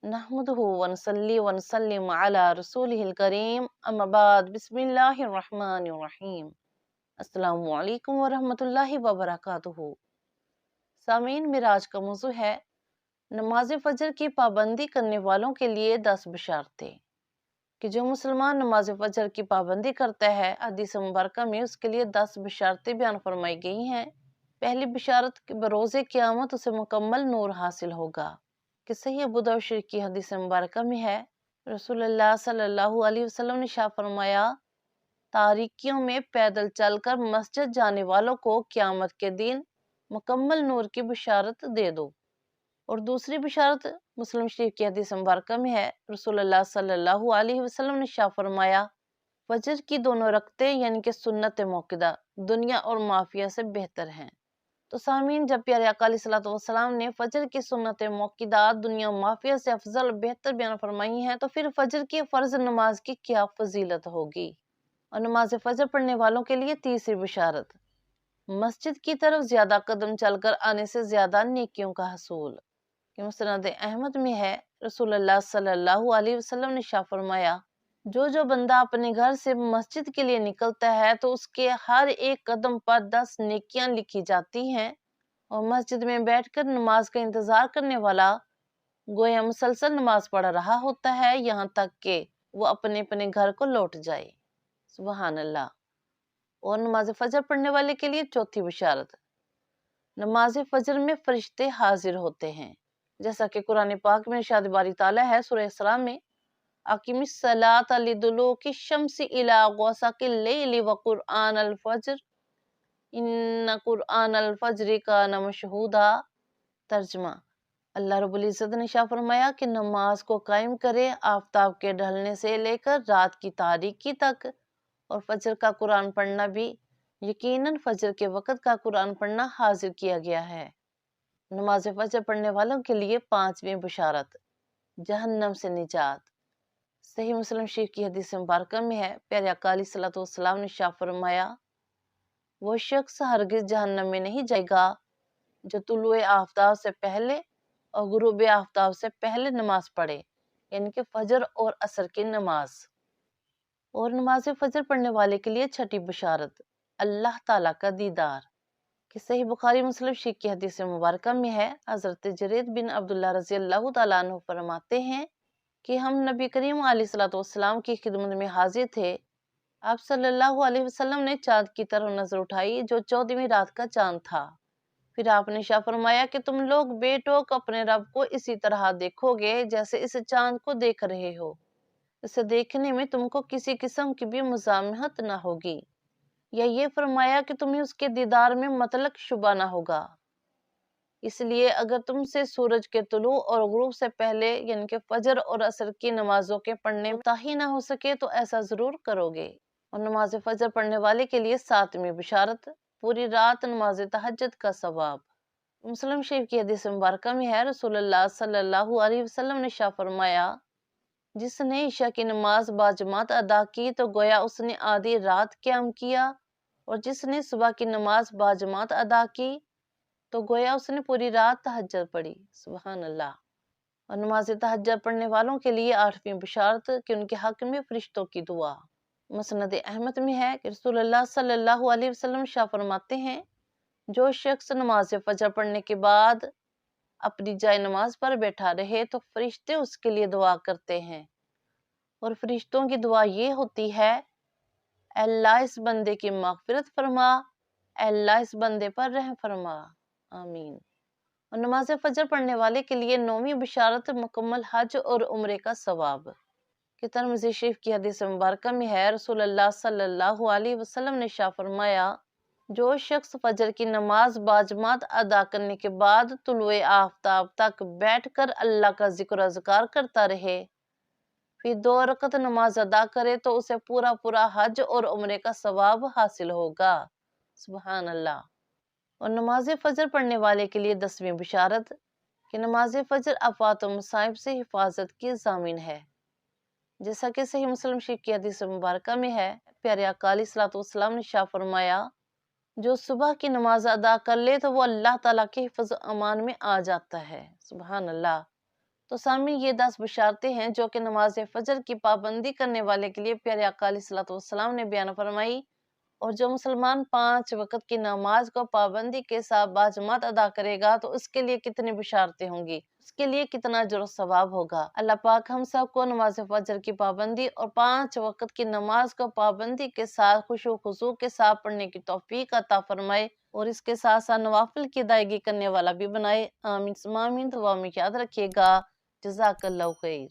नहमदुहु व नसल्ली व नसल्लिम अला रसूलिहिल करीम अम्मा बाद बिस्मिल्लाहिर रहमानिर रहीम। अस्सलामु अलैकुम व रहमतुल्लाहि व बरकातुहू। सामीन, मेरा आज का मौजू है नमाज फजर की पाबंदी करने वालों के लिए 10 बशारतें। कि जो मुसलमान नमाज फजर की पाबंदी करता है, हदीस मुबारक में उसके लिए 10 बशारतें बयान फरमाई गई हैं। पहली बशारत कि बरोज़े क़यामत उसे मुकम्मल नूर हासिल होगा। कि सही अबू दाऊद शरीफ की हदीस मुबारक में है, रसूलुल्लाह सल्लल्लाहु अलैहि वसल्लम ने शाह फरमाया, तारीकियों में पैदल चलकर मस्जिद जाने वालों को क़यामत के दिन मुकम्मल नूर की बशारत दे दो। और दूसरी बशारत मुस्लिम शरीफ की हदीस मुबारक में है, रसूलुल्लाह सल्लल्लाहु अलैहि वसल्लम ने शाह फरमाया, फजर की दोनों रकतें यानी कि सुन्नत मौक़िदा दुनिया और माफिया से बेहतर हैं। तो सामीन, जब प्यारे आका अलैहिस्सलातु वस्सलाम ने फजर की सुन्नत मौक़िदा दुनिया और माफिया से अफजल बेहतर बयान फरमाई हैं, तो फिर फजर की फ़र्ज नमाज की क्या फजीलत होगी। और नमाज फजर पढ़ने वालों के लिए तीसरी बशारत, मस्जिद की तरफ ज्यादा कदम चलकर आने से ज्यादा नेकियों का हसूल। कि मुस्नद अहमद में है, रसूलुल्लाह सल्लल्लाहु अलैहि वसल्लम ने शाह फरमाया, जो बंदा अपने घर से मस्जिद के लिए निकलता है तो उसके हर एक कदम पर 10 नेकियां लिखी जाती हैं। और मस्जिद में बैठकर नमाज का इंतजार करने वाला गोया मुसलसल नमाज पढ़ रहा होता है, यहाँ तक कि वो अपने अपने घर को लौट जाए। सुबहान अल्लाह। और नमाज फजर पढ़ने वाले के लिए चौथी बशारत, नमाज फजर में फरिश्ते हाजिर होते हैं। जैसा कि कुरान पाक में इरशाद बारी ताला है सूरह इसरा में, अकीमिस सलात लिदुलूकी शम्सी इला गसाकिल लैली व कुरआनल फज्र इन्न कुरआनल फज्र कान मशहूदा। तर्जुमा, अल्लाह रब्बुल इज्जत ने शाह फरमाया कि नमाज को कायम करे आफताब के ढलने से लेकर रात की तारीकी तक। और फजर का कुरान पढ़ना भी, यकीनन फजर के वक़्त का कुरान पढ़ना हाजिर किया गया है। नमाज फजर पढ़ने वालों के लिए पांचवी बशारत, जहन्नम से निजात। सही मुस्लिम शरीफ की हदीस मुबारक में है, प्यारे आका अलैहिस्सलातु वस्सलाम ने शाह फरमाया, वो शख्स हरगिज जहन्नम में नहीं जाएगा जो तुलुए आफ्ताब से पहले और गुरूब आफ्ताब से पहले नमाज पढ़े, यानी कि फजर और असर की नमाज। और नमाज फजर पढ़ने वाले के लिए छठी बशारत, अल्लाह ताला का दीदार। कि सही बुखारी मुस्लिम शरीफ की हदीस मुबारक में है, हजरत जरीद बिन अब्दुल्लाह रज़ी अल्लाह तआला अन्हु फरमाते हैं कि हम नबी करीम अलैहिस्सलातु वस्सलाम की खिदमत में हाजिर थे। आप सल्लल्लाहु अलैहि वसल्लम ने चांद की तरफ नजर उठाई जो 14वीं रात का चांद था। फिर आपने शाह फरमाया कि तुम लोग बेटोक अपने रब को इसी तरह देखोगे जैसे इस चांद को देख रहे हो। इसे देखने में तुमको किसी किस्म की भी मुज़ाहमत न होगी, या ये फरमाया कि तुम्हें उसके दीदार में मतलब शुबा न होगा। इसलिए अगर तुमसे सूरज के तुलू और गुरूब से पहले यानी कि फजर और असर की नमाजों के पढ़ने में ताही ना हो सके तो ऐसा जरूर करोगे। और नमाज फजर पढ़ने वाले के लिए सातवीं बिशारत, पूरी रात नमाज तहज्जुद का सवाब। मुस्लिम शरीफ की हदीस मुबारक में है, रसूलुल्लाह सल्लल्लाहु अलैहि वसल्लम ने शाह फरमाया, जिसने ईशा की नमाज बाजमात अदा की तो गोया उसने आधी रात क़याम किया, और जिसने सुबह की नमाज बाजमात अदा की तो गोया उसने पूरी रात तहज्जुद पढ़ी। सुभान अल्लाह। और नमाज तहज्जुद पढ़ने वालों के लिए आठवीं बशारत कि उनके हक में फरिश्तों की दुआ। मुस्नद अहमद में है कि रसूलुल्लाह सल्लल्लाहु अलैहि वसल्लम शाह फरमाते हैं, जो शख्स नमाज फजर पढ़ने के बाद अपनी जाए नमाज पर बैठा रहे तो फरिश्ते उसके लिए दुआ करते हैं। और फरिश्तों की दुआ ये होती है, अल्लाह इस बंदे की मगफिरत फरमा, अल्लाह इस बंदे पर रहम फरमा, आमीन। और नमाज फजर पढ़ने वाले के लिए नौवीं बिशारत मुकम्मल हज और उम्रे का सवाब। कि तिरमिज़ी शरीफ की हदीस मुबारक में है, रसूलुल्लाह सल्लल्लाहु अलैहि वसल्लम ने शाह फरमाया, जो शख्स फजर की नमाज बाजमात अदा करने के बाद तुलुए आफ्ताब तक बैठकर अल्लाह का जिक्र अज़कार करता रहे, फिर 2 रकत नमाज अदा करे तो उसे पूरा पूरा हज और उम्रे का सवाब हासिल होगा। सुभान अल्लाह। और नमाज फजर पढ़ने वाले के लिए 10वीं बिशारत कि नमाज फजर अफ़वात व मसाइब से हिफाजत की ज़ामिन है। जैसा कि सही मुस्लिम शरीफ की हदीस मुबारक में है, प्यारे आका अलैहिस्सलातु वस्सलाम ने शाह फरमाया, जो सुबह की नमाज अदा कर ले तो वो अल्लाह ताला के हिफ्ज़ अमान में आ जाता है। सुभान अल्लाह। تو سامعین، یہ 10 بشارتیں ہیں جو کہ نماز فجر کی پابندی کرنے والے کے لیے پیارے آقا علیہ الصلوۃ والسلام نے بیان فرمائی، اور جو مسلمان 5 وقت کی نماز کو پابندی کے ساتھ باجماعت ادا کرے گا تو اس کے لیے کتنی بشارتیں ہوں گی، اس کے لیے کتنا اجر و ثواب ہوگا۔ اللہ پاک ہم سب کو نماز فجر کی پابندی اور 5 وقت کی نماز کو پابندی کے ساتھ خشوع و خضوع کے ساتھ پڑھنے کی توفیق عطا فرمائے، اور اس کے ساتھ ساتھ نوافل کی ادائیگی کرنے والا بھی بنائے۔ آمین ثم آمین۔ دعا میں یاد رکھیے گا۔ جزاک اللہ خیر۔